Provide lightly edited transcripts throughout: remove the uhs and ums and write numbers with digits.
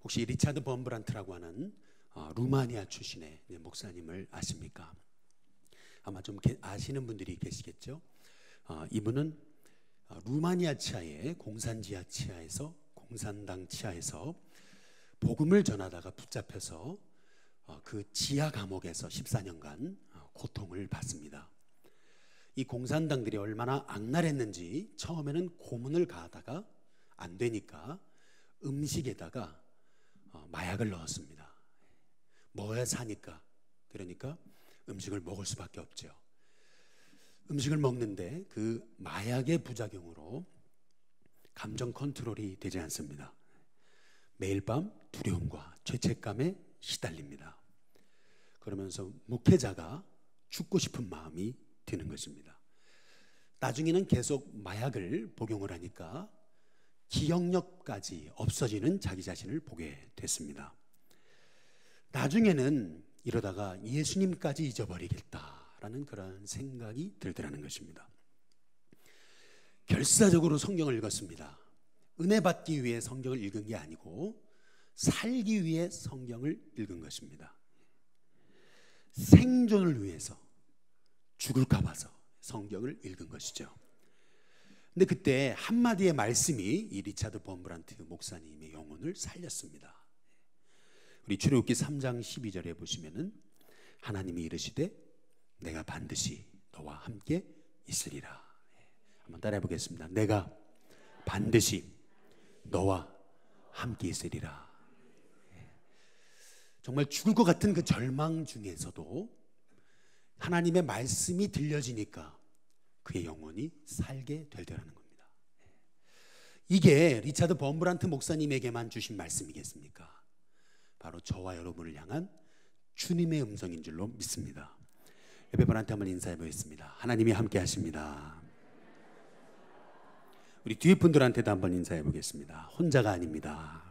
혹시 리차드 범브란트라고 하는 루마니아 출신의 목사님을 아십니까? 아마 좀 아시는 분들이 계시겠죠. 이분은 루마니아 치하의 공산지하 치하에서, 공산당 치하에서 복음을 전하다가 붙잡혀서 그 지하 감옥에서 14년간 고통을 받습니다. 이 공산당들이 얼마나 악랄했는지 처음에는 고문을 가하다가 안 되니까 음식에다가 마약을 넣었습니다. 먹어야 사니까. 그러니까 음식을 먹을 수밖에 없죠. 음식을 먹는데 그 마약의 부작용으로 감정 컨트롤이 되지 않습니다. 매일 밤 두려움과 죄책감에 시달립니다. 그러면서 목회자가 죽고 싶은 마음이 드는 것입니다. 나중에는 계속 마약을 복용을 하니까 기억력까지 없어지는 자기 자신을 보게 됐습니다. 나중에는 이러다가 예수님까지 잊어버리겠다라는 그런 생각이 들더라는 것입니다. 결사적으로 성경을 읽었습니다. 은혜 받기 위해 성경을 읽은 게 아니고 살기 위해 성경을 읽은 것입니다. 생존을 위해서, 죽을까 봐서 성경을 읽은 것이죠. 근데 그때 한마디의 말씀이 이 리차드 범브란트 목사님의 영혼을 살렸습니다. 우리 출애굽기 3장 12절에 보시면은 하나님이 이르시되 내가 반드시 너와 함께 있으리라. 한번 따라해 보겠습니다. 내가 반드시 너와 함께 있으리라. 정말 죽을 것 같은 그 절망 중에서도 하나님의 말씀이 들려지니까 그의 영혼이 살게 되더라는 겁니다. 이게 리차드 범브란트 목사님에게만 주신 말씀이겠습니까? 바로 저와 여러분을 향한 주님의 음성인 줄로 믿습니다. 옆에 분한테 한번 인사해 보겠습니다. 하나님이 함께 하십니다. 우리 뒤에 분들한테도 한번 인사해 보겠습니다. 혼자가 아닙니다.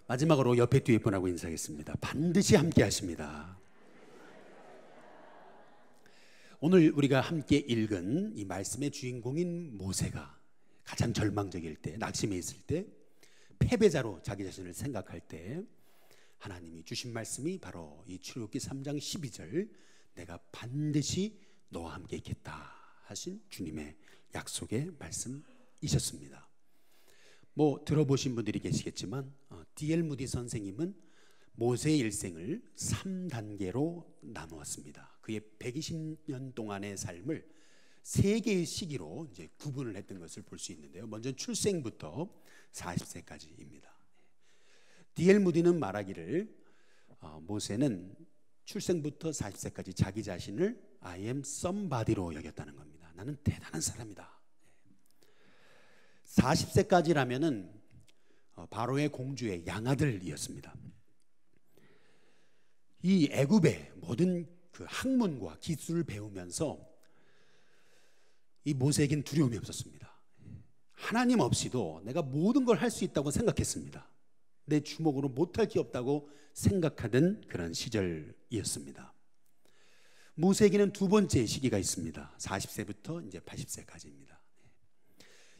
마지막으로 옆에 뒤에 분하고 인사하겠습니다. 반드시 함께 하십니다. 오늘 우리가 함께 읽은 이 말씀의 주인공인 모세가 가장 절망적일 때, 낙심해 있을 때, 패배자로 자기 자신을 생각할 때 하나님이 주신 말씀이 바로 이 출애굽기 3장 12절 내가 반드시 너와 함께 있겠다 하신 주님의 약속의 말씀이셨습니다. 뭐 들어보신 분들이 계시겠지만 D.L. 무디 선생님은 모세의 일생을 3단계로 나누었습니다. 그의 120년 동안의 삶을 3개의 시기로 이제 구분을 했던 것을 볼 수 있는데요. 먼저 출생부터 40세까지입니다. D.L. 무디는 말하기를 모세는 출생부터 40세까지 자기 자신을 I am somebody로 여겼다는 겁니다. 나는 대단한 사람이다. 40세까지라면은 바로의 공주의 양아들이었습니다. 이 애굽의 모든 그 학문과 기술을 배우면서 이 모세에겐 두려움이 없었습니다. 하나님 없이도 내가 모든 걸 할 수 있다고 생각했습니다. 내 주먹으로 못할 게 없다고 생각하던 그런 시절이었습니다. 모세에게는 두 번째 시기가 있습니다. 40세부터 이제 80세까지입니다.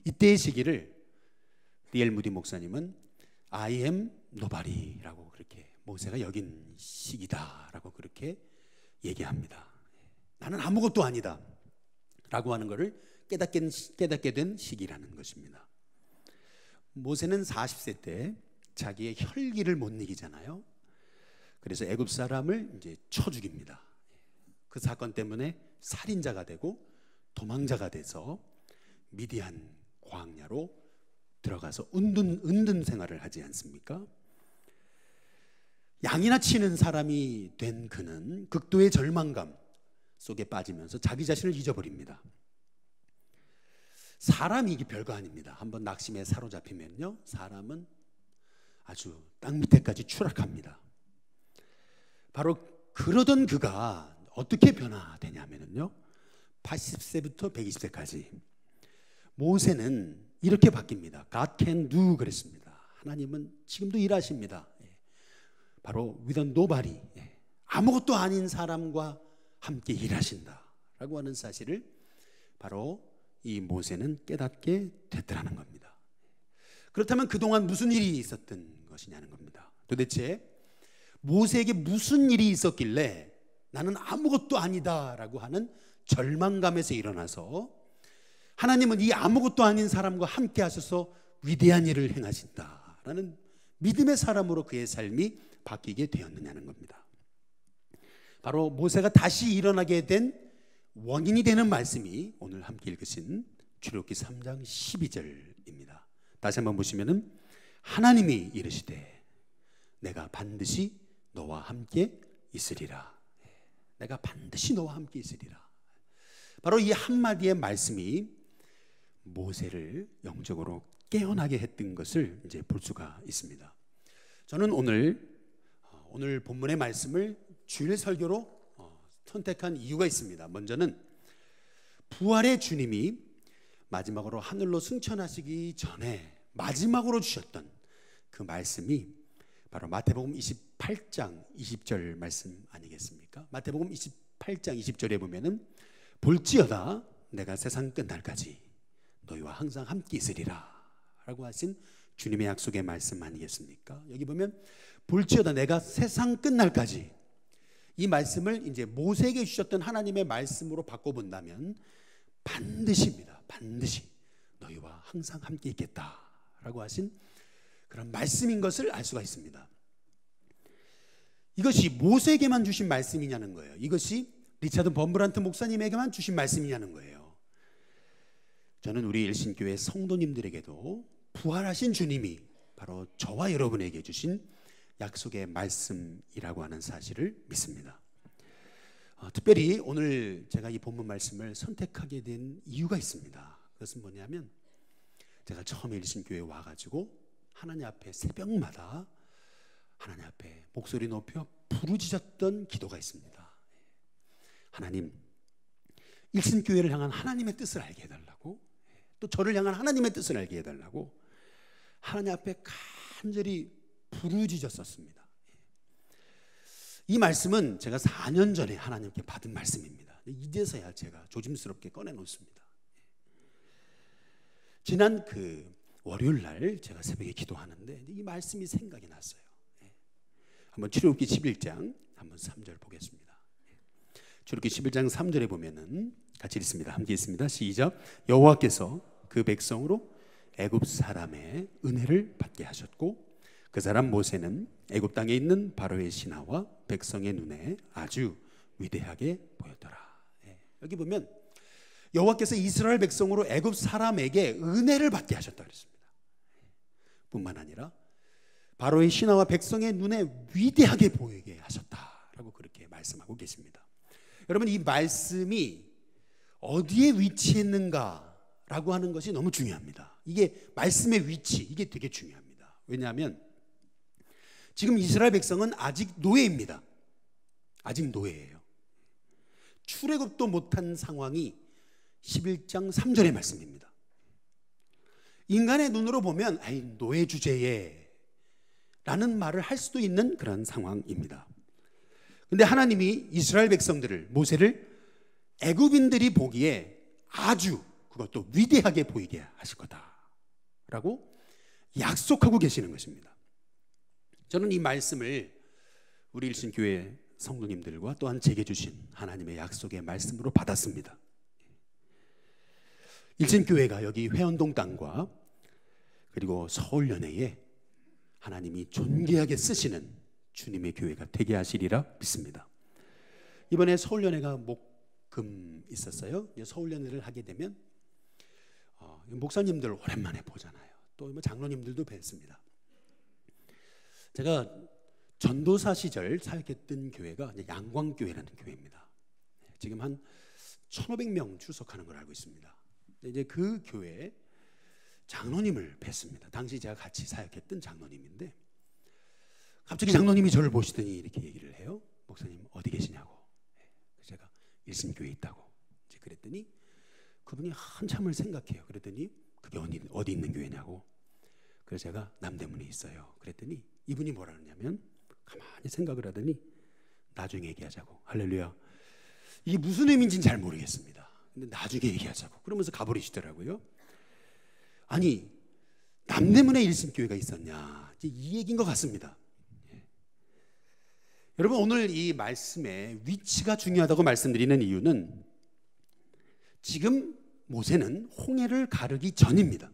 이때의 시기를 D.L. 무디 목사님은 I am nobody라고 그렇게 모세가 여긴 시기다라고 그렇게 얘기합니다. 나는 아무것도 아니다 라고 하는 것을 깨닫게 된 시기라는 것입니다. 모세는 40세 때 자기의 혈기를 못 이기잖아요. 그래서 애굽 사람을 이제 쳐 죽입니다. 그 사건 때문에 살인자가 되고 도망자가 돼서 미디안 광야로 들어가서 은둔 생활을 하지 않습니까? 양이나 치는 사람이 된 그는 극도의 절망감 속에 빠지면서 자기 자신을 잊어버립니다. 사람이 이게 별거 아닙니다. 한번 낙심에 사로잡히면요, 사람은 아주 땅 밑에까지 추락합니다. 바로 그러던 그가 어떻게 변화되냐면요, 80세부터 120세까지 모세는 이렇게 바뀝니다. God can do 그랬습니다. 하나님은 지금도 일하십니다. 바로 with a nobody, 아무것도 아닌 사람과 함께 일하신다라고 하는 사실을 바로 이 모세는 깨닫게 됐더라는 겁니다. 그렇다면 그동안 무슨 일이 있었던 것이냐는 겁니다. 도대체 모세에게 무슨 일이 있었길래 나는 아무것도 아니다라고 하는 절망감에서 일어나서 하나님은 이 아무것도 아닌 사람과 함께 하셔서 위대한 일을 행하신다라는 믿음의 사람으로 그의 삶이 바뀌게 되었느냐는 겁니다. 바로 모세가 다시 일어나게 된 원인이 되는 말씀이 오늘 함께 읽으신 출애굽기 3장 12절입니다. 다시 한번 보시면은 하나님이 이르시되 내가 반드시 너와 함께 있으리라. 내가 반드시 너와 함께 있으리라. 바로 이 한마디의 말씀이 모세를 영적으로 깨어나게 했던 것을 이제 볼 수가 있습니다. 저는 오늘 본문의 말씀을 주일 설교로 선택한 이유가 있습니다. 먼저는 부활의 주님이 마지막으로 하늘로 승천하시기 전에 마지막으로 주셨던 그 말씀이 바로 마태복음 28장 20절 말씀 아니겠습니까? 마태복음 28장 20절에 보면은 볼지어다 내가 세상 끝날까지 너희와 항상 함께 있으리라 라고 하신 주님의 약속의 말씀 아니겠습니까? 여기 보면 볼지어다 내가 세상 끝날까지, 이 말씀을 이제 모세에게 주셨던 하나님의 말씀으로 바꿔본다면 반드시입니다. 반드시 너희와 항상 함께 있겠다라고 하신 그런 말씀인 것을 알 수가 있습니다. 이것이 모세에게만 주신 말씀이냐는 거예요. 이것이 리차드 범브란트 목사님에게만 주신 말씀이냐는 거예요. 저는 우리 일신교회 성도님들에게도 부활하신 주님이 바로 저와 여러분에게 주신 약속의 말씀이라고 하는 사실을 믿습니다. 특별히 오늘 제가 이 본문 말씀을 선택하게 된 이유가 있습니다. 그것은 뭐냐면 제가 처음에 일신교회에 와가지고 하나님 앞에 새벽마다 하나님 앞에 목소리 높여 부르짖었던 기도가 있습니다. 하나님, 일신교회를 향한 하나님의 뜻을 알게 해달라고, 또 저를 향한 하나님의 뜻을 알게 해달라고 하나님 앞에 간절히 부르짖었었습니다. 이 말씀은 제가 4년 전에 하나님께 받은 말씀입니다. 이제서야 제가 조심스럽게 꺼내놓습니다. 지난 그 월요일 날 제가 새벽에 기도하는데 이 말씀이 생각이 났어요. 한번 출애굽기 11장 한번 3절 보겠습니다. 출애굽기 11장 3절에 보면은 같이 읽습니다. 함께 읽습니다. 시작. 여호와께서 그 백성으로 애굽 사람의 은혜를 받게 하셨고 그 사람 모세는 애굽 땅에 있는 바로의 신하와 백성의 눈에 아주 위대하게 보였더라. 여기 보면 여호와께서 이스라엘 백성으로 애굽 사람에게 은혜를 받게 하셨다 그랬습니다. 뿐만 아니라 바로의 신하와 백성의 눈에 위대하게 보이게 하셨다라고 그렇게 말씀하고 계십니다. 여러분, 이 말씀이 어디에 위치했는가라고 하는 것이 너무 중요합니다. 이게 말씀의 위치, 이게 되게 중요합니다. 왜냐하면 지금 이스라엘 백성은 아직 노예입니다. 아직 노예예요. 출애굽도 못한 상황이 11장 3절의 말씀입니다. 인간의 눈으로 보면 아이 노예 주제에 라는 말을 할 수도 있는 그런 상황입니다. 근데 하나님이 이스라엘 백성들을, 모세를 애굽인들이 보기에 아주 그것도 위대하게 보이게 하실 거다라고 약속하고 계시는 것입니다. 저는 이 말씀을 우리 일신교회 성도님들과 또한 제게 주신 하나님의 약속의 말씀으로 받았습니다. 일신교회가 여기 회원동 땅과 그리고 서울연회에 하나님이 존귀하게 쓰시는 주님의 교회가 되게 하시리라 믿습니다. 이번에 서울연회가 목금 있었어요. 서울연회를 하게 되면 목사님들 오랜만에 보잖아요. 또 장로님들도 뵀습니다. 제가 전도사 시절 사역했던 교회가 양광교회라는 교회입니다. 지금 한 1,500명 출석하는 걸 알고 있습니다. 이제 그 교회에 장로님을 뵀습니다. 당시 제가 같이 사역했던 장로님인데 갑자기 장로님이 저를 보시더니 이렇게 얘기를 해요. 목사님 어디 계시냐고. 제가 일신교회에 있다고 이제 그랬더니 그분이 한참을 생각해요. 그랬더니 그게 어디 있는 교회냐고. 그래서 제가 남대문에 있어요. 그랬더니 이분이 뭐라 그러냐면 가만히 생각을 하더니 나중에 얘기하자고. 할렐루야. 이게 무슨 의미인지는 잘 모르겠습니다. 근데 나중에 얘기하자고 그러면서 가버리시더라고요. 아니, 남대문에 일신교회가 있었냐? 이 얘기인 것 같습니다. 여러분, 오늘 이 말씀의 위치가 중요하다고 말씀드리는 이유는 지금 모세는 홍해를 가르기 전입니다.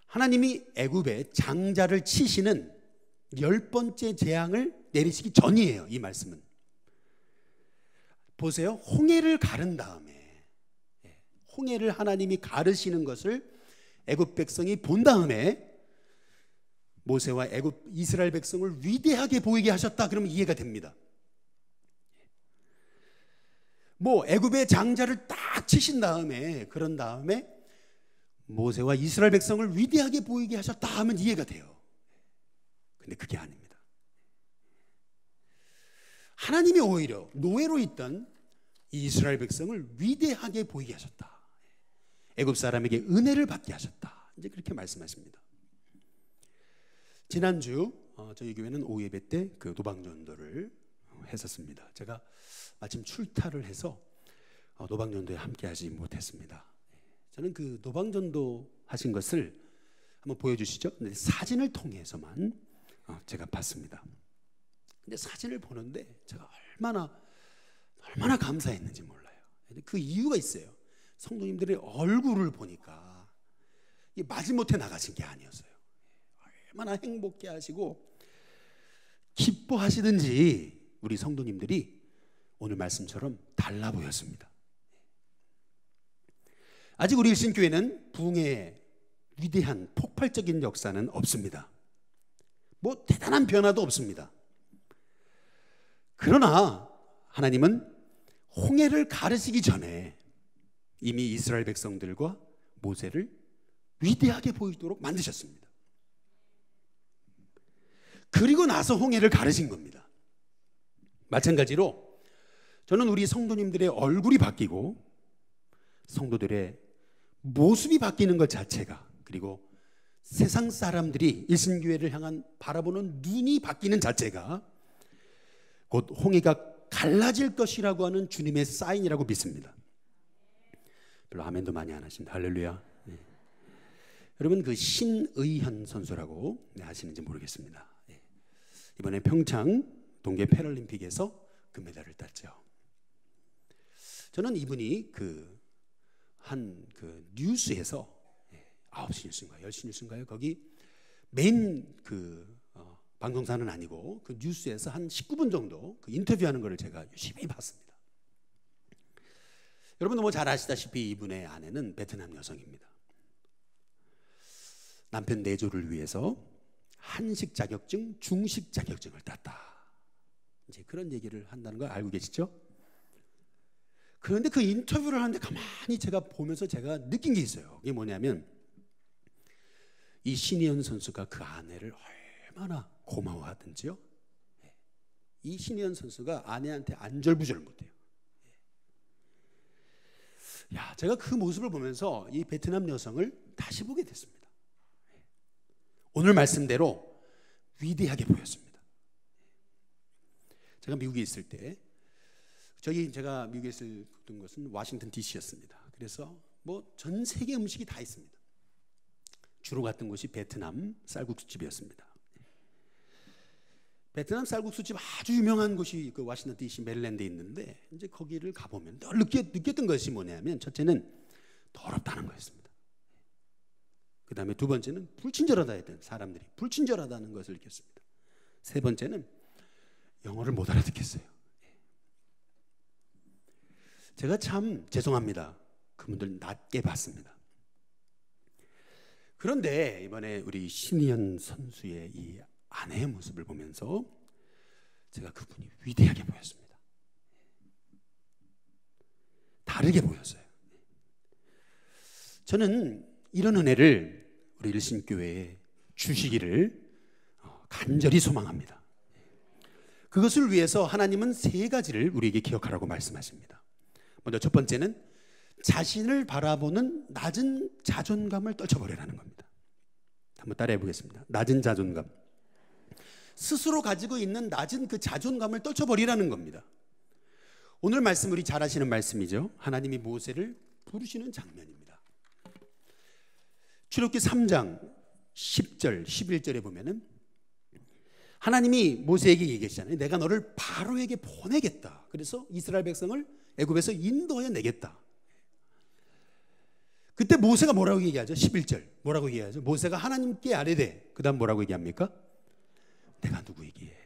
하나님이 애굽에 장자를 치시는 10번째 재앙을 내리시기 전이에요. 이 말씀은 보세요. 홍해를 가른 다음에, 홍해를 하나님이 가르시는 것을 애굽 백성이 본 다음에 모세와 애굽 이스라엘 백성을 위대하게 보이게 하셨다. 그러면 이해가 됩니다. 뭐 애굽의 장자를 딱 치신 다음에, 그런 다음에 모세와 이스라엘 백성을 위대하게 보이게 하셨다 하면 이해가 돼요. 근데 그게 아닙니다. 하나님이 오히려 노예로 있던 이 이스라엘 백성을 위대하게 보이게 하셨다. 애굽 사람에게 은혜를 받게 하셨다. 이제 그렇게 말씀하십니다. 지난주 저희 교회는 오후 예배 때 그 노방전도를 했었습니다. 제가 마침 출타를 해서 노방전도에 함께 하지 못했습니다. 저는 그 노방전도 하신 것을 한번 보여주시죠. 근데 사진을 통해서만 제가 봤습니다. 근데 사진을 보는데 제가 얼마나 감사했는지 몰라요. 그 이유가 있어요. 성도님들의 얼굴을 보니까 마지못해 나가신 게 아니었어요. 얼마나 행복해 하시고 기뻐하시든지 우리 성도님들이 오늘 말씀처럼 달라 보였습니다. 아직 우리 일신교회는 부흥의 위대한 폭발적인 역사는 없습니다. 뭐 대단한 변화도 없습니다. 그러나 하나님은 홍해를 가르시기 전에 이미 이스라엘 백성들과 모세를 위대하게 보이도록 만드셨습니다. 그리고 나서 홍해를 가르신 겁니다. 마찬가지로 저는 우리 성도님들의 얼굴이 바뀌고 성도들의 모습이 바뀌는 것 자체가, 그리고 세상 사람들이 일신교회를 향한 바라보는 눈이 바뀌는 자체가 곧 홍해가 갈라질 것이라고 하는 주님의 사인이라고 믿습니다. 별로 아멘도 많이 안 하십니다. 할렐루야. 네. 여러분, 그 신의현 선수라고 아시는지 모르겠습니다. 네. 이번에 평창 동계 패럴림픽에서 금메달을 땄죠. 저는 이분이 그 뉴스에서 9시 뉴스인가요? 10시 뉴스인가요? 거기 메인 방송사는 아니고 그 뉴스에서 한 19분 정도 그 인터뷰하는 거를 제가 유심히 봤습니다. 여러분도 뭐 잘 아시다시피 이분의 아내는 베트남 여성입니다. 남편 내조를 위해서 한식 자격증, 중식 자격증을 땄다. 이제 그런 얘기를 한다는 걸 알고 계시죠? 그런데 그 인터뷰를 하는데 가만히 제가 보면서 제가 느낀 게 있어요. 그게 뭐냐면 이 신희연 선수가 그 아내를 얼마나 고마워하든지요. 이 신희연 선수가 아내한테 안절부절 못해요. 야, 제가 그 모습을 보면서 이 베트남 여성을 다시 보게 됐습니다. 오늘 말씀대로 위대하게 보였습니다. 제가 미국에 있을 때 제가 미국에 있었던 것은 워싱턴 DC였습니다. 그래서 뭐 전 세계 음식이 다 있습니다. 주로 갔던 곳이 베트남 쌀국수집이었습니다. 베트남 쌀국수집 아주 유명한 곳이 그 워싱턴 DC 메릴랜드에 있는데 이제 거기를 가보면 늘 느꼈던 것이 뭐냐면 첫째는 더럽다는 거였습니다. 그 다음에 두 번째는 불친절하다 했던 사람들이 불친절하다는 것을 느꼈습니다. 세 번째는 영어를 못 알아듣겠어요. 제가 참 죄송합니다. 그분들 낮게 봤습니다. 그런데 이번에 우리 신희연 선수의 이 아내의 모습을 보면서 제가 그분이 위대하게 보였습니다. 다르게 보였어요. 저는 이런 은혜를 우리 일신교회에 주시기를 간절히 소망합니다. 그것을 위해서 하나님은 세 가지를 우리에게 기억하라고 말씀하십니다. 먼저 첫 번째는 자신을 바라보는 낮은 자존감을 떨쳐버리라는 겁니다. 한번 따라해 보겠습니다. 낮은 자존감. 스스로 가지고 있는 낮은 그 자존감을 떨쳐버리라는 겁니다. 오늘 말씀 우리 잘 아시는 말씀이죠. 하나님이 모세를 부르시는 장면입니다. 출애굽기 3장 10절 11절에 보면은 하나님이 모세에게 얘기했잖아요. 내가 너를 바로에게 보내겠다. 그래서 이스라엘 백성을 애굽에서 인도해 내겠다. 그때 모세가 뭐라고 얘기하죠? 11절 뭐라고 얘기하죠? 모세가 하나님께 아뢰되, 그 다음 뭐라고 얘기합니까? 내가 누구이기에.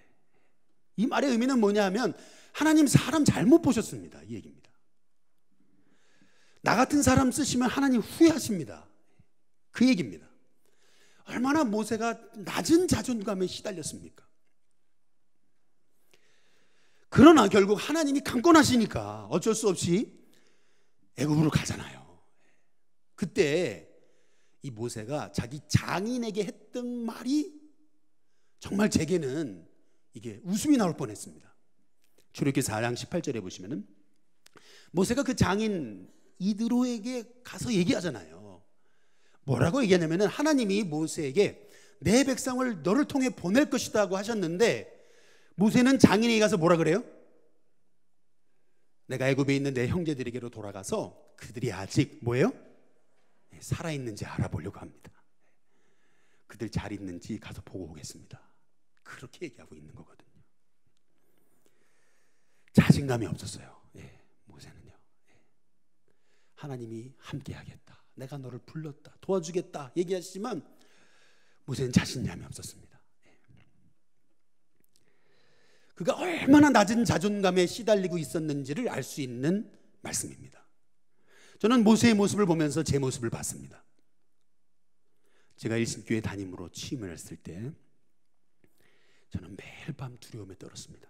이 말의 의미는 뭐냐 하면 하나님 사람 잘못 보셨습니다, 이 얘기입니다. 나 같은 사람 쓰시면 하나님 후회하십니다, 그 얘기입니다. 얼마나 모세가 낮은 자존감에 시달렸습니까? 그러나 결국 하나님이 강권하시니까 어쩔 수 없이 애굽으로 가잖아요. 그때 이 모세가 자기 장인에게 했던 말이 정말 제게는 이게 웃음이 나올 뻔했습니다. 출애굽기 4장 18절에 보시면은 모세가 그 장인 이드로에게 가서 얘기하잖아요. 뭐라고 얘기하냐면은 하나님이 모세에게 내 백성을 너를 통해 보낼 것이다고 하셨는데, 모세는 장인에게 가서 뭐라 그래요? 내가 애굽에 있는 내 형제들에게로 돌아가서 그들이 아직 뭐예요? 살아있는지 알아보려고 합니다. 그들 잘 있는지 가서 보고 오겠습니다. 그렇게 얘기하고 있는 거거든요. 자신감이 없었어요. 모세는요. 하나님이 함께 하겠다, 내가 너를 불렀다, 도와주겠다 얘기하시지만 모세는 자신감이 없었습니다. 그가 얼마나 낮은 자존감에 시달리고 있었는지를 알 수 있는 말씀입니다. 저는 모세의 모습을 보면서 제 모습을 봤습니다. 제가 일신교회 담임으로 취임을 했을 때 저는 매일 밤 두려움에 떨었습니다.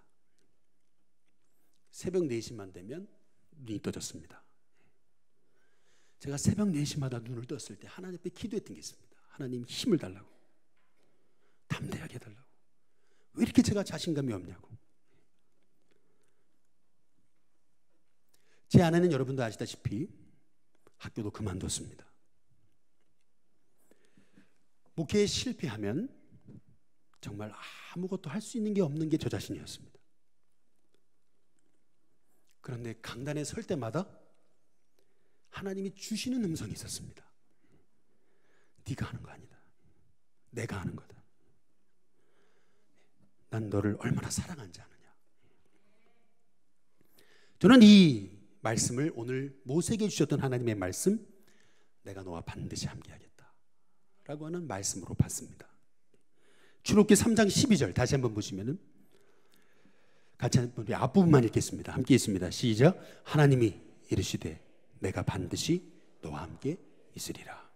새벽 4시만 되면 눈이 떠졌습니다. 제가 새벽 4시마다 눈을 떴을 때 하나님 앞에 기도했던 게 있습니다. 하나님 힘을 달라고, 담대하게 해달라고. 왜 이렇게 제가 자신감이 없냐고. 제 아내는 여러분도 아시다시피 학교도 그만뒀습니다. 목회에 실패하면 정말 아무것도 할 수 있는 게 없는 게 저 자신이었습니다. 그런데 강단에 설 때마다 하나님이 주시는 음성이 있었습니다. 네가 하는 거 아니다, 내가 하는 거다. 난 너를 얼마나 사랑하는지 아느냐. 저는 이 말씀을 오늘 모세에게 주셨던 하나님의 말씀, 내가 너와 반드시 함께하겠다 라고 하는 말씀으로 봤습니다. 출애굽기 3장 12절 다시 한번 보시면은 같이 한번 앞부분만 읽겠습니다. 함께 있습니다. 시작. 하나님이 이르시되 내가 반드시 너와 함께 있으리라.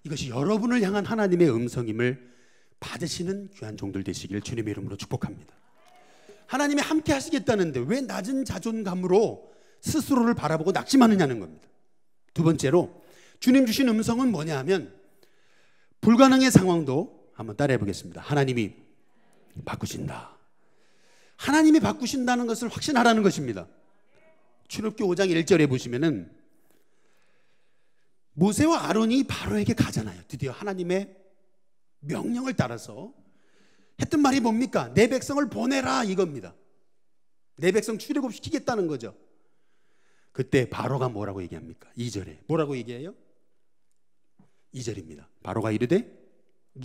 이것이 여러분을 향한 하나님의 음성임을 받으시는 귀한 종들 되시길 주님의 이름으로 축복합니다. 하나님이 함께 하시겠다는데 왜 낮은 자존감으로 스스로를 바라보고 낙심하느냐는 겁니다. 두 번째로 주님 주신 음성은 뭐냐 하면 불가능의 상황도 한번 따라해 보겠습니다. 하나님이 바꾸신다. 하나님이 바꾸신다는 것을 확신하라는 것입니다. 출애굽기 5장 1절에 보시면은 모세와 아론이 바로에게 가잖아요. 드디어 하나님의 명령을 따라서 했던 말이 뭡니까? 내 백성을 보내라 이겁니다. 내 백성 출애굽시키겠다는 거죠. 그때 바로가 뭐라고 얘기합니까? 2절에 뭐라고 얘기해요? 2절입니다. 바로가 이르되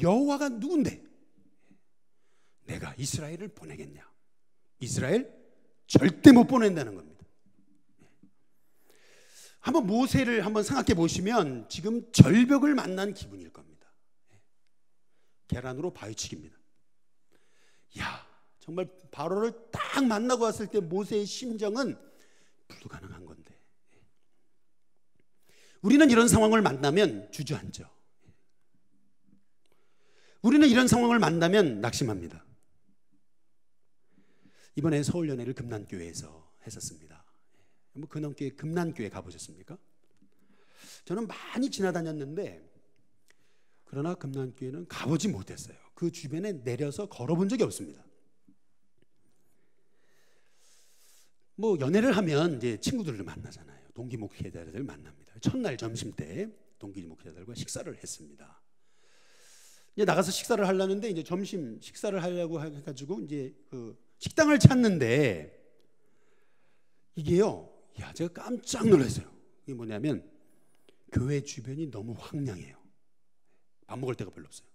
여호와가 누군데 내가 이스라엘을 보내겠냐? 이스라엘 절대 못 보낸다는 겁니다. 한번 모세를 한번 생각해 보시면 지금 절벽을 만난 기분일 겁니다. 계란으로 바위치기입니다. 야, 정말 바로를 딱 만나고 왔을 때 모세의 심정은 불가능한 건데, 우리는 이런 상황을 만나면 주저앉죠. 우리는 이런 상황을 만나면 낙심합니다. 이번에 서울연회를 금난교회에서 했었습니다. 뭐 근원교회 금난교회 가보셨습니까? 저는 많이 지나다녔는데 그러나 금난교회는 가보지 못했어요. 그 주변에 내려서 걸어본 적이 없습니다. 뭐 연애를 하면 이제 친구들을 만나잖아요. 동기 목회자들 만납니다. 첫날 점심 때 동기 목회자들과 식사를 했습니다. 이제 나가서 식사를 하려는데 이제 점심 식사를 하려고 해가지고 이제 그 식당을 찾는데 이게요, 야, 제가 깜짝 놀랐어요. 이게 뭐냐면 교회 주변이 너무 황량해요. 밥 먹을 데가 별로 없어요.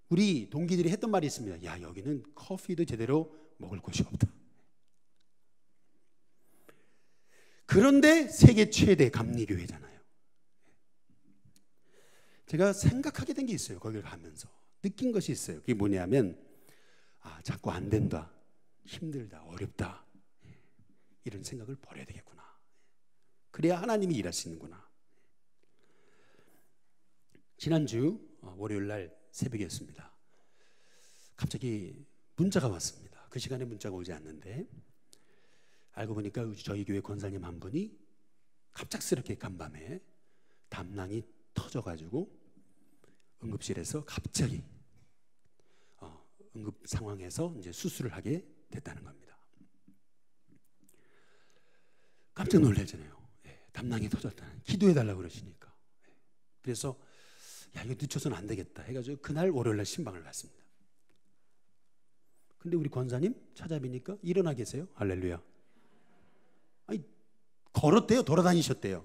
우리 동기들이 했던 말이 있습니다. 야, 여기는 커피도 제대로 먹을 곳이 없다. 그런데 세계 최대 감리교회잖아요. 제가 생각하게 된 게 있어요. 거기를 가면서 느낀 것이 있어요. 그게 뭐냐면 자꾸 안 된다, 힘들다, 어렵다, 이런 생각을 버려야 되겠구나. 그래야 하나님이 일하시는구나. 지난주 월요일 날 새벽이었습니다. 갑자기 문자가 왔습니다. 그 시간에 문자가 오지 않는데 알고 보니까 저희 교회 권사님 한 분이 갑작스럽게 간밤에 담낭이 터져가지고 응급실에서 갑자기 응급 상황에서 이제 수술을 하게 됐다는 겁니다. 깜짝 놀라잖아요. 담낭이 터졌다. 기도해달라고 그러시니까. 그래서 이거 늦춰서는 안 되겠다 해가지고 그날 월요일날 신방을 갔습니다. 근데 우리 권사님 찾아뵈니까 일어나 계세요. 할렐루야. 걸었대요. 돌아다니셨대요.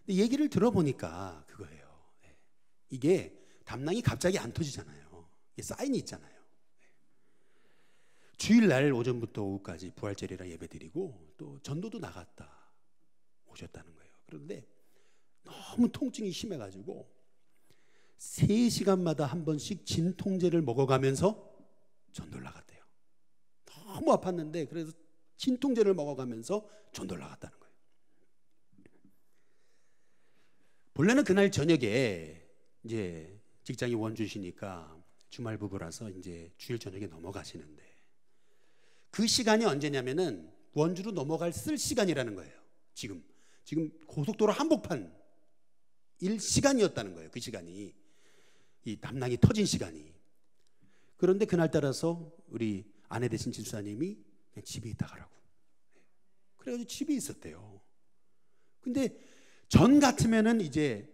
근데 얘기를 들어보니까 그거예요. 이게 담낭이 갑자기 안 터지잖아요. 이게 사인이 있잖아요. 주일날 오전부터 오후까지 부활절이라 예배드리고 또 전도도 나갔다 오셨다는 거예요. 그런데 너무 통증이 심해가지고 3시간마다 한 번씩 진통제를 먹어가면서 전도를 나갔대요. 너무 아팠는데 그래서 진통제를 먹어가면서 전도를 나갔다는 거예요. 본래는 그날 저녁에 이제 직장이 원주시니까 주말 부부라서 이제 주일 저녁에 넘어가시는데 그 시간이 언제냐면은 원주로 넘어갈 쓸 시간이라는 거예요. 지금 고속도로 한복판 일 시간이었다는 거예요. 그 시간이 이 담낭이 터진 시간이. 그런데 그날 따라서 우리 아내 되신 집사님이 그냥 집에 있다 가라고. 그래가지고 집에 있었대요. 근데 전 같으면은 이제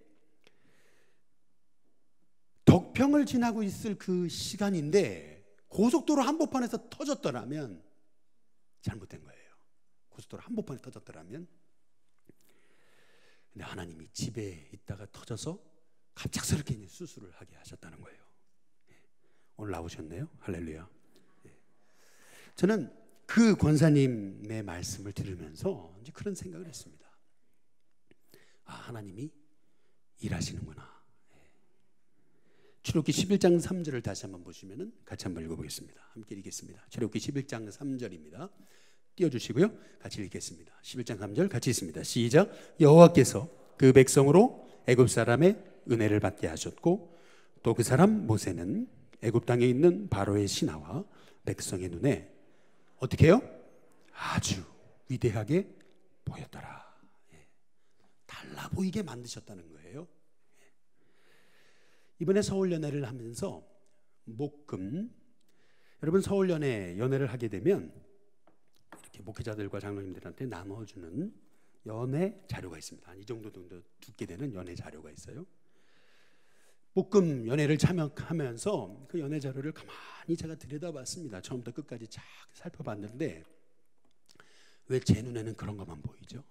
덕평을 지나고 있을 그 시간인데 고속도로 한복판에서 터졌더라면 잘못된 거예요. 고속도로 한복판에 터졌더라면. 근데 하나님이 집에 있다가 터져서 갑작스럽게 수술을 하게 하셨다는 거예요. 오늘 나오셨네요. 할렐루야. 저는 그 권사님의 말씀을 들으면서 이제 그런 생각을 했습니다. 하나님이 일하시는구나. 출애굽기 11장 3절을 다시 한번 보시면은 같이 한번 읽어보겠습니다. 함께 읽겠습니다. 출애굽기 11장 3절입니다. 띄워주시고요. 같이 읽겠습니다. 11장 3절 같이 읽습니다. 시작. 여호와께서 그 백성으로 애굽 사람의 은혜를 받게 하셨고 또 그 사람 모세는 애굽 땅에 있는 바로의 신하와 백성의 눈에 어떻게 해요? 아주 위대하게 보였더라. 달라 보이게 만드셨다는 거예요. 이번에 서울연회를 하면서 목금, 여러분 서울연회 연회를 하게 되면 이렇게 목회자들과 장로님들한테 나눠주는 연회 자료가 있습니다. 이 정도 두께 되는 연회 자료가 있어요. 목금 연회를 참여하면서 그 연회 자료를 가만히 제가 들여다봤습니다. 처음부터 끝까지 쫙 살펴봤는데 왜 제 눈에는 그런 것만 보이죠?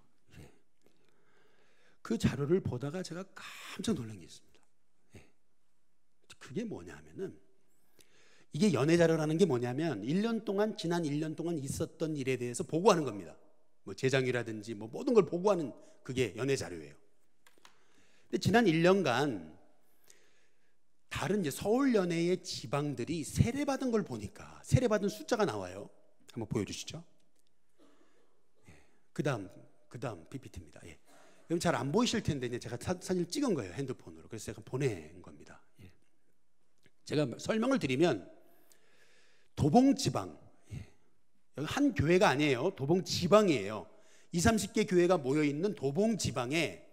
그 자료를 보다가 제가 깜짝 놀란 게 있습니다. 그게 뭐냐면은 이게 연회 자료라는 게 뭐냐면 1년 동안 지난 1년 동안 있었던 일에 대해서 보고하는 겁니다. 뭐 재정이라든지 뭐 모든 걸 보고하는 그게 연회 자료예요. 근데 지난 1년간 다른 이제 서울 연회의 지방들이 세례받은 걸 보니까 세례받은 숫자가 나와요. 한번 보여주시죠. 그다음 PPT입니다. 여러분 잘 안 보이실 텐데 이제 제가 사진을 찍은 거예요. 핸드폰으로. 그래서 제가 보낸 겁니다. 제가 설명을 드리면 도봉지방, 여기 한 교회가 아니에요. 도봉지방이에요. 20, 30개 교회가 모여있는 도봉지방에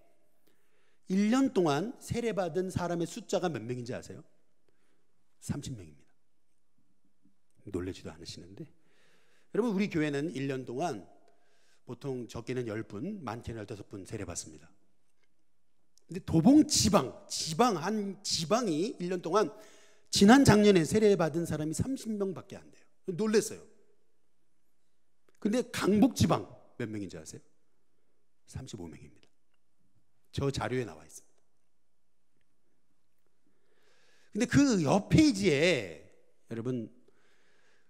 1년 동안 세례받은 사람의 숫자가 몇 명인지 아세요? 30명입니다. 놀라지도 않으시는데 여러분 우리 교회는 1년 동안 보통 적게는 10분, 많게는 15분 세례받습니다. 근데 도봉지방, 한 지방이 1년 동안 지난 작년에 세례받은 사람이 30명밖에 안 돼요. 놀랐어요. 근데 강북지방 몇 명인지 아세요? 35명입니다. 저 자료에 나와 있습니다. 근데 그 옆 페이지에 여러분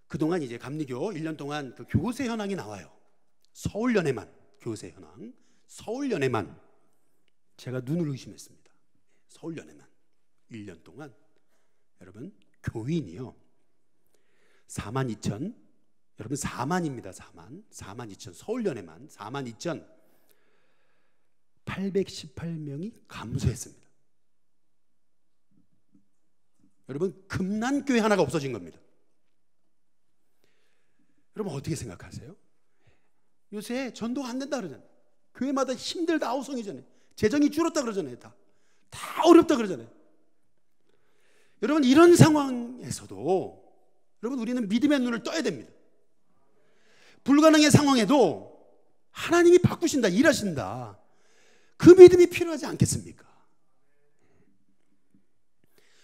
그동안 이제 감리교 1년 동안 그 교세 현황이 나와요. 서울연회만 교세 현황, 서울연회만 제가 눈을 의심했습니다. 서울연회만 1년 동안 여러분 교인이요 42,000 여러분 4만입니다. 4만 2천 서울연회만 42,818명이 감소했습니다. 여러분 금난교회 하나가 없어진 겁니다. 여러분 어떻게 생각하세요? 요새 전도가 안 된다 그러잖아요. 교회마다 힘들다 아우성이잖아요. 재정이 줄었다 그러잖아요. 다 어렵다 그러잖아요. 여러분 이런 상황에서도 여러분 우리는 믿음의 눈을 떠야 됩니다. 불가능의 상황에도 하나님이 바꾸신다, 일하신다. 그 믿음이 필요하지 않겠습니까?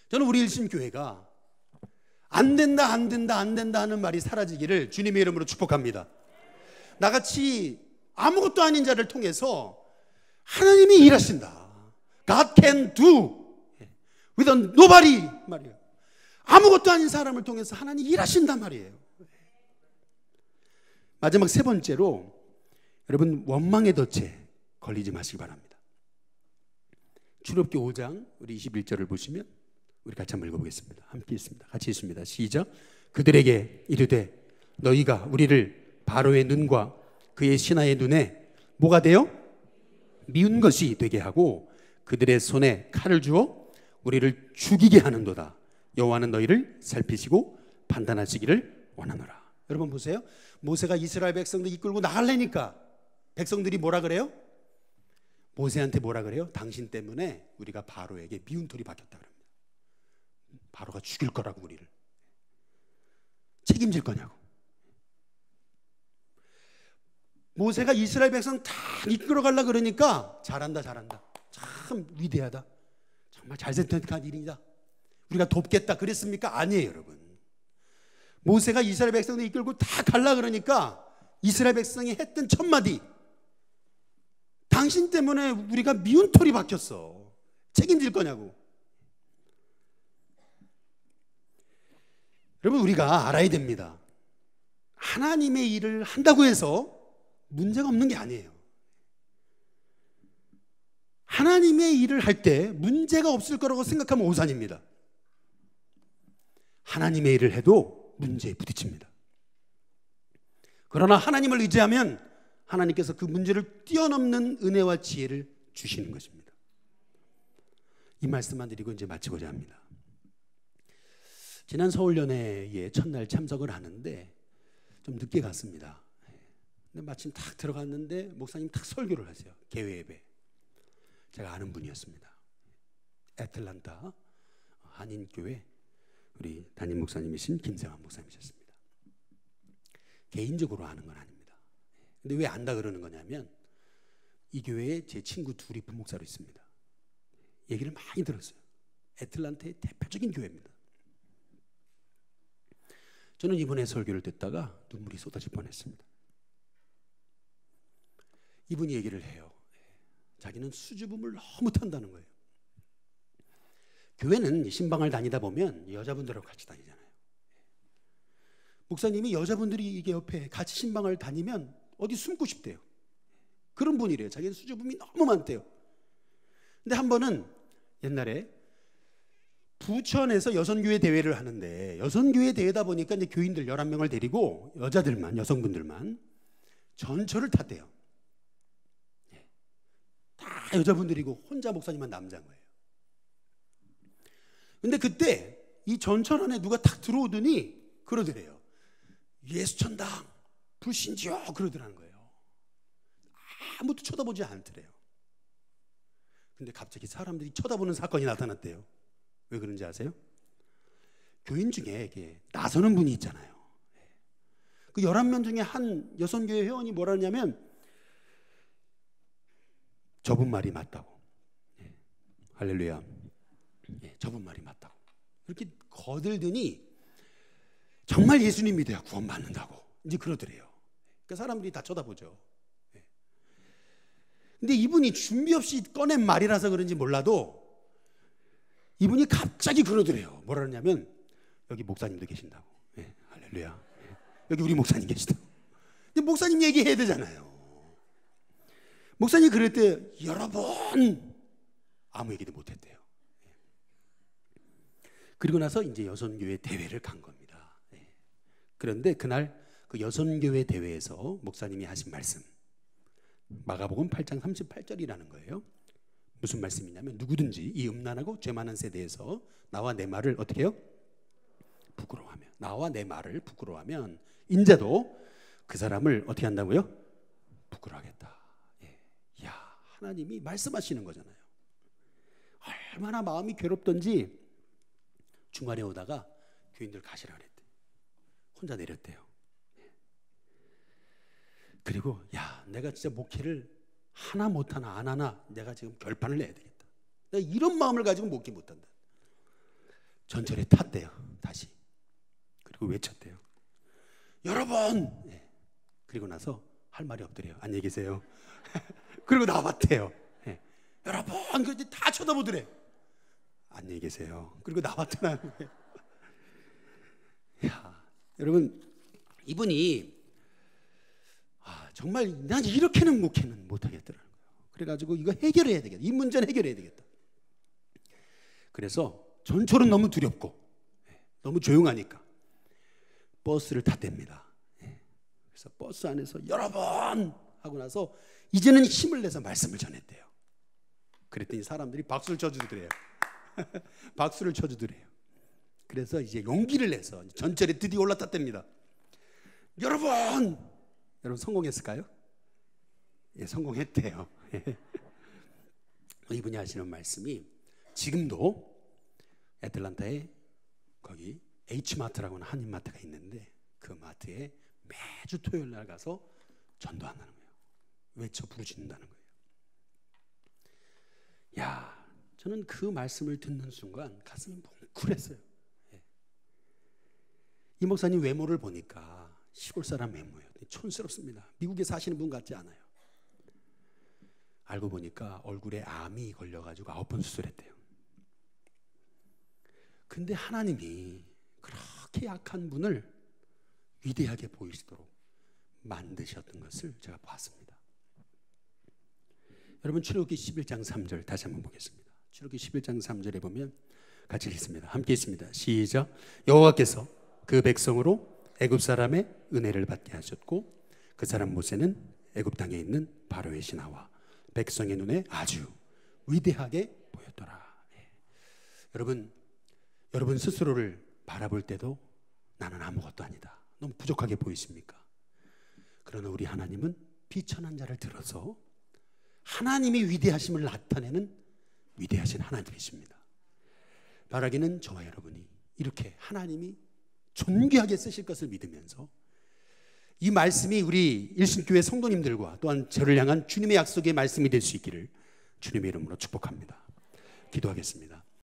저는 우리 일심교회가 안 된다 하는 말이 사라지기를 주님의 이름으로 축복합니다. 나같이 아무것도 아닌 자를 통해서 하나님이 일하신다. God can do with a nobody 말이에요. 아무것도 아닌 사람을 통해서 하나님이 일하신단 말이에요. 마지막 세 번째로 여러분 원망의 덫에 걸리지 마시기 바랍니다. 출애굽기 5장 우리 21절을 보시면 우리 같이 한번 읽어보겠습니다. 함께 있습니다. 같이 있습니다. 시작. 그들에게 이르되 너희가 우리를 바로의 눈과 그의 신하의 눈에 뭐가 되어? 미운 것이 되게 하고 그들의 손에 칼을 주어 우리를 죽이게 하는도다. 여호와는 너희를 살피시고 판단하시기를 원하노라. 여러분 보세요. 모세가 이스라엘 백성들 이끌고 나가려니까 백성들이 뭐라 그래요? 모세한테 뭐라 그래요? 당신 때문에 우리가 바로에게 미운 털이 박혔다 그럽니다. 바로가 죽일 거라고 우리를 책임질 거냐고. 모세가 이스라엘 백성 다 이끌어 가려고 그러니까 잘한다 참 위대하다 정말 잘 선택한 일이다 우리가 돕겠다 그랬습니까? 아니에요 여러분. 모세가 이스라엘 백성들 이끌고 다 가려고 그러니까 이스라엘 백성이 했던 첫 마디 당신 때문에 우리가 미운 털이 박혔어 책임질 거냐고. 여러분 우리가 알아야 됩니다. 하나님의 일을 한다고 해서 문제가 없는 게 아니에요. 하나님의 일을 할 때 문제가 없을 거라고 생각하면 오산입니다. 하나님의 일을 해도 문제에 부딪힙니다. 그러나 하나님을 의지하면 하나님께서 그 문제를 뛰어넘는 은혜와 지혜를 주시는 것입니다. 이 말씀만 드리고 이제 마치고자 합니다. 지난 서울연회에 첫날 참석을 하는데 좀 늦게 갔습니다. 근데 마침 탁 들어갔는데 목사님 탁 설교를 하세요. 개회 예배. 제가 아는 분이었습니다. 애틀란타 한인교회 우리 담임 목사님이신 김세환 목사님이셨습니다. 개인적으로 아는 건 아닙니다. 근데 왜 안다 그러는 거냐면 이 교회에 제 친구 둘이 부목사로 있습니다. 얘기를 많이 들었어요. 애틀란타의 대표적인 교회입니다. 저는 이번에 설교를 듣다가 눈물이 쏟아질 뻔했습니다. 이분이 얘기를 해요. 자기는 수줍음을 너무 탄다는 거예요. 교회는 신방을 다니다 보면 여자분들하고 같이 다니잖아요. 목사님이 여자분들이 이게 옆에 같이 신방을 다니면 어디 숨고 싶대요. 그런 분이래요. 자기는 수줍음이 너무 많대요. 근데 한 번은 옛날에 부천에서 여성교회 대회를 하는데 여성교회 대회다 보니까 이제 교인들 11명을 데리고 여자들만 여성분들만 전철을 탔대요. 다 여자분들이고 혼자 목사님만 남자인 거예요. 근데 그때 이 전철 안에 누가 탁 들어오더니 그러더래요. 예수천당 불신지요 그러더라는 거예요. 아무도 쳐다보지 않더래요. 근데 갑자기 사람들이 쳐다보는 사건이 나타났대요. 왜 그런지 아세요? 교인 중에 이렇게 나서는 분이 있잖아요. 그 11명 중에 한 여성교회 회원이 뭐라 하냐면 저분 말이 맞다고. 할렐루야. 저분 말이 맞다고. 이렇게 거들더니 정말 예수님 믿어야 구원 받는다고 이제 그러더래요. 그러니까 사람들이 다 쳐다보죠. 근데 이분이 준비 없이 꺼낸 말이라서 그런지 몰라도 이분이 갑자기 그러더래요. 뭐라 그러냐면 여기 목사님도 계신다고. 예, 할렐루야. 예, 여기 우리 목사님 계시다고. 근데 목사님 얘기해야 되잖아요. 목사님 그럴 때 여러 번 아무 얘기도 못했대요. 그리고 나서 이제 여선교회 대회를 간 겁니다. 그런데 그날 그 여선교회 대회에서 목사님이 하신 말씀, 마가복음 8장 38절이라는 거예요. 무슨 말씀이냐면 누구든지 이 음란하고 죄 많은 세대에서 나와 내 말을 어떻게 해요? 부끄러워하면, 나와 내 말을 부끄러워하면 인자도 그 사람을 어떻게 한다고요? 부끄러워하겠다. 예. 야, 하나님이 말씀하시는 거잖아요. 얼마나 마음이 괴롭던지 중간에 오다가 교인들 가시라 그랬대. 혼자 내렸대요. 그리고 야, 내가 진짜 목회를 하나 못하나 안 하나 내가 지금 결판을 내야 되겠다. 내가 이런 마음을 가지고 목회 못한다. 전철에 탔대요. 다시. 그리고 외쳤대요. 여러분. 예. 그리고 나서 할 말이 없더래요. 안녕히 계세요. 그리고 나왔대요. 예. 여러분. 그런데 다 쳐다보더래. 안녕히 계세요. 그리고 나왔잖아요. 야, 여러분 이분이 정말 난 이렇게는 목회는 못하겠더라고요. 그래가지고 이거 해결해야 되겠다. 이 문제는 해결해야 되겠다. 그래서 전철은 너무 두렵고 너무 조용하니까 버스를 탔답니다. 그래서 버스 안에서 여러분 하고 나서 이제는 힘을 내서 말씀을 전했대요. 그랬더니 사람들이 박수를 쳐주더래요. 박수를 쳐주더래요. 그래서 이제 용기를 내서 전철에 드디어 올라탔답니다. 여러분 성공했을까요? 예, 성공했대요. 이분이 하시는 말씀이 지금도 애틀란타에 거기 H마트라고 하는 한인마트가 있는데 그 마트에 매주 토요일 날 가서 전도한다는 거예요. 외쳐 부르짖는다는 거예요. 야, 저는 그 말씀을 듣는 순간 가슴이 뭉클했어요. 예. 이 목사님 외모를 보니까 시골 사람 외모예요. 촌스럽습니다. 미국에 사시는 분 같지 않아요. 알고 보니까 얼굴에 암이 걸려가지고 9번 수술했대요. 근데 하나님이 그렇게 약한 분을 위대하게 보이시도록 만드셨던 것을 제가 봤습니다. 여러분 출애굽기 11장 3절 다시 한번 보겠습니다. 출애굽기 11장 3절에 보면 같이 읽습니다. 함께 읽습니다. 시작. 여호와께서 그 백성으로 애굽 사람의 은혜를 받게 하셨고 그 사람 모세는 애굽 땅에 있는 바로의 신하와 백성의 눈에 아주 위대하게 보였더라. 예. 여러분 스스로를 바라볼 때도 나는 아무것도 아니다. 너무 부족하게 보이십니까? 그러나 우리 하나님은 비천한 자를 들어서 하나님이 위대하심을 나타내는 위대하신 하나님이십니다. 바라기는 저와 여러분이 이렇게 하나님이 존귀하게 쓰실 것을 믿으면서 이 말씀이 우리 일신교회 성도님들과 또한 저를 향한 주님의 약속의 말씀이 될 수 있기를 주님의 이름으로 축복합니다. 기도하겠습니다.